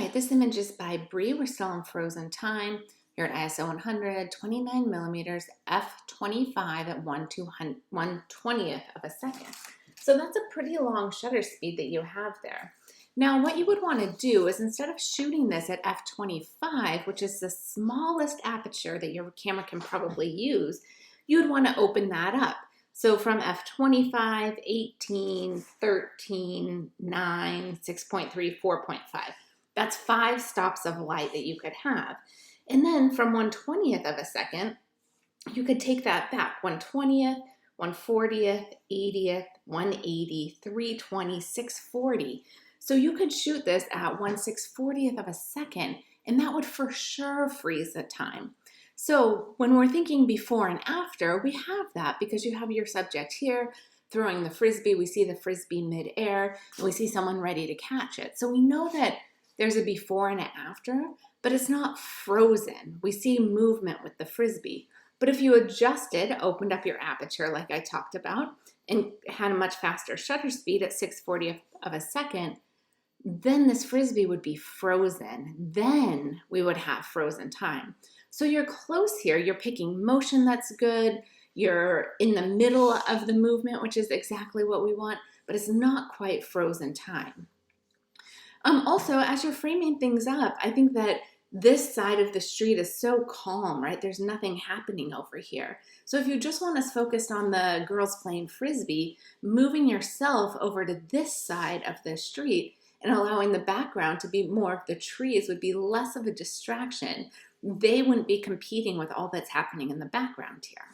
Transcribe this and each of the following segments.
right, this image is by Bree. We're still in frozen time. You're at ISO 100, 29 millimeters, f25 at 1/20th of a second. So that's a pretty long shutter speed that you have there. Now, what you would want to do is instead of shooting this at f25, which is the smallest aperture that your camera can probably use, you would want to open that up. So from f25, 18, 13, 9, 6.3, 4.5. That's 5 stops of light that you could have. And then from 1/20th of a second, you could take that back. 1/20th, 1/40th, 80th, 180, 320, 640. So you could shoot this at 1/640th of a second, and that would for sure freeze the time. So when we're thinking before and after, we have that because you have your subject here throwing the frisbee. We see the frisbee midair, and we see someone ready to catch it. So we know that there's a before and an after, but it's not frozen. We see movement with the frisbee. But if you adjusted, opened up your aperture like I talked about, and had a much faster shutter speed at 6/40th of a second, then this frisbee would be frozen. Then we would have frozen time. So you're close here. You're picking motion that's good. You're in the middle of the movement, which is exactly what we want, but it's not quite frozen time. Also, as you're framing things up, I think that this side of the street is so calm, right? There's nothing happening over here. So if you just want us focused on the girls playing frisbee, moving yourself over to this side of the street and allowing the background to be more of the trees would be less of a distraction. They wouldn't be competing with all that's happening in the background here.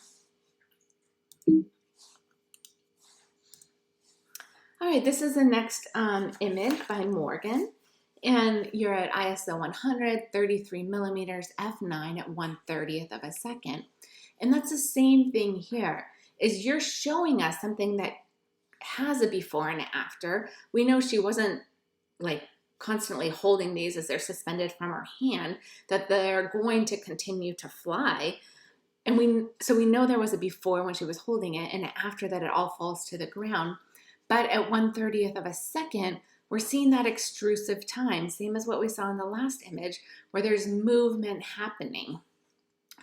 All right, this is the next image by Morgan, and you're at ISO 100, 33 millimeters, f9 at 1/30th of a second. And that's the same thing here, is you're showing us something that has a before and after. We know she wasn't like constantly holding these as they're suspended from her hand, that they're going to continue to fly. And so we know there was a before when she was holding it, and after that it all falls to the ground. But at 1/30th of a second, we're seeing that extrusive time, same as what we saw in the last image, where there's movement happening.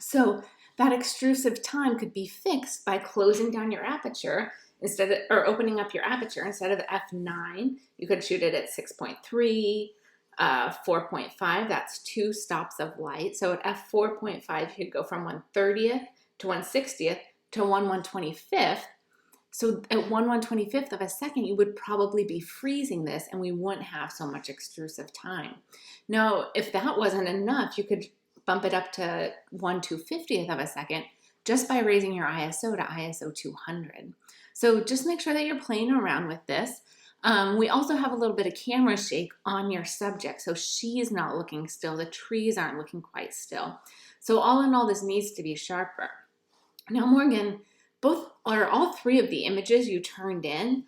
So that extrusive time could be fixed by closing down your aperture or opening up your aperture. Instead of f9, you could shoot it at 6.3, 4.5. That's 2 stops of light. So at f4.5, you could go from 1/30th to 1/60th to 1/125th. So at 1/125th of a second, you would probably be freezing this and we wouldn't have so much extrusive time. Now, if that wasn't enough, you could bump it up to 1/250th of a second just by raising your ISO to ISO 200. So just make sure that you're playing around with this. We also have a little bit of camera shake on your subject, so she's not looking still. The trees aren't looking quite still. So all in all, this needs to be sharper. Now, Morgan, all 3 of the images you turned in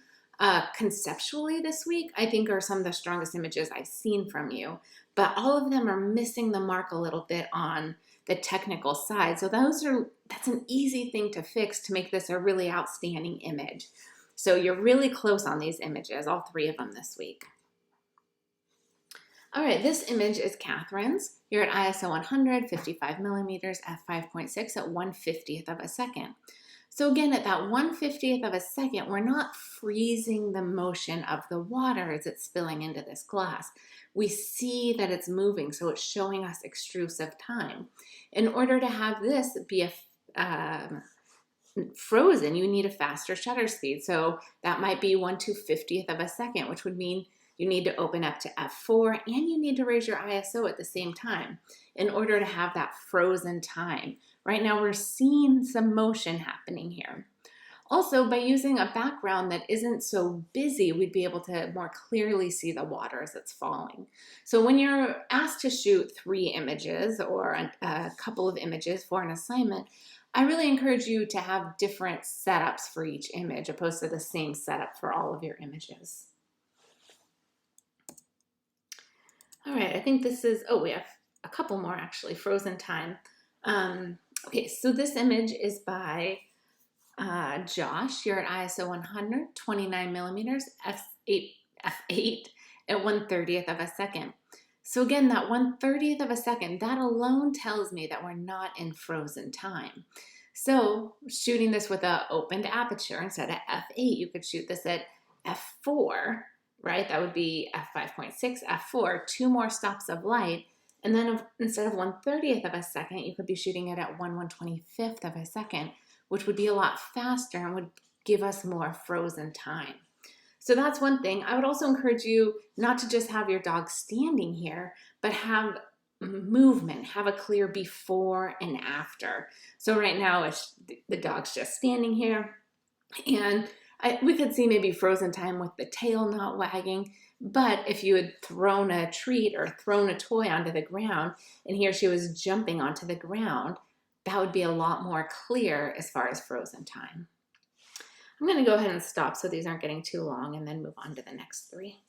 conceptually this week, I think are some of the strongest images I've seen from you. But all of them are missing the mark a little bit on the technical side. So that's an easy thing to fix to make this a really outstanding image. So you're really close on these images, all 3 of them this week. All right, this image is Catherine's. You're at ISO 100, 55 millimeters, f5.6 at 1/50th of a second. So again, at that 1/50th of a second, we're not freezing the motion of the water as it's spilling into this glass. We see that it's moving, so it's showing us extrusive time. In order to have this be frozen, you need a faster shutter speed. So that might be 1/250th of a second, which would mean you need to open up to f4 and you need to raise your ISO at the same time in order to have that frozen time. Right now we're seeing some motion happening here. Also, by using a background that isn't so busy, we'd be able to more clearly see the water as it's falling. So when you're asked to shoot 3 images or a couple of images for an assignment, I really encourage you to have different setups for each image opposed to the same setup for all of your images. All right, I think this is, we have a couple more actually, frozen time. Okay, so this image is by Josh. You're at ISO 100, 29 millimeters, f8 at 1/30th of a second. So again, that 1/30th of a second, that alone tells me that we're not in frozen time. So shooting this with an opened aperture instead of f8, you could shoot this at f4, right? That would be f5.6, f4, 2 more stops of light. And then instead of 1/30th of a second, you could be shooting it at 1/125th of a second, which would be a lot faster and would give us more frozen time. So that's one thing. I would also encourage you not to just have your dog standing here, but have movement, have a clear before and after. So right now, the dog's just standing here, and we could see maybe frozen time with the tail not wagging. But if you had thrown a treat or thrown a toy onto the ground and he or she was jumping onto the ground, that would be a lot more clear as far as frozen time. I'm going to go ahead and stop so these aren't getting too long and then move on to the next 3.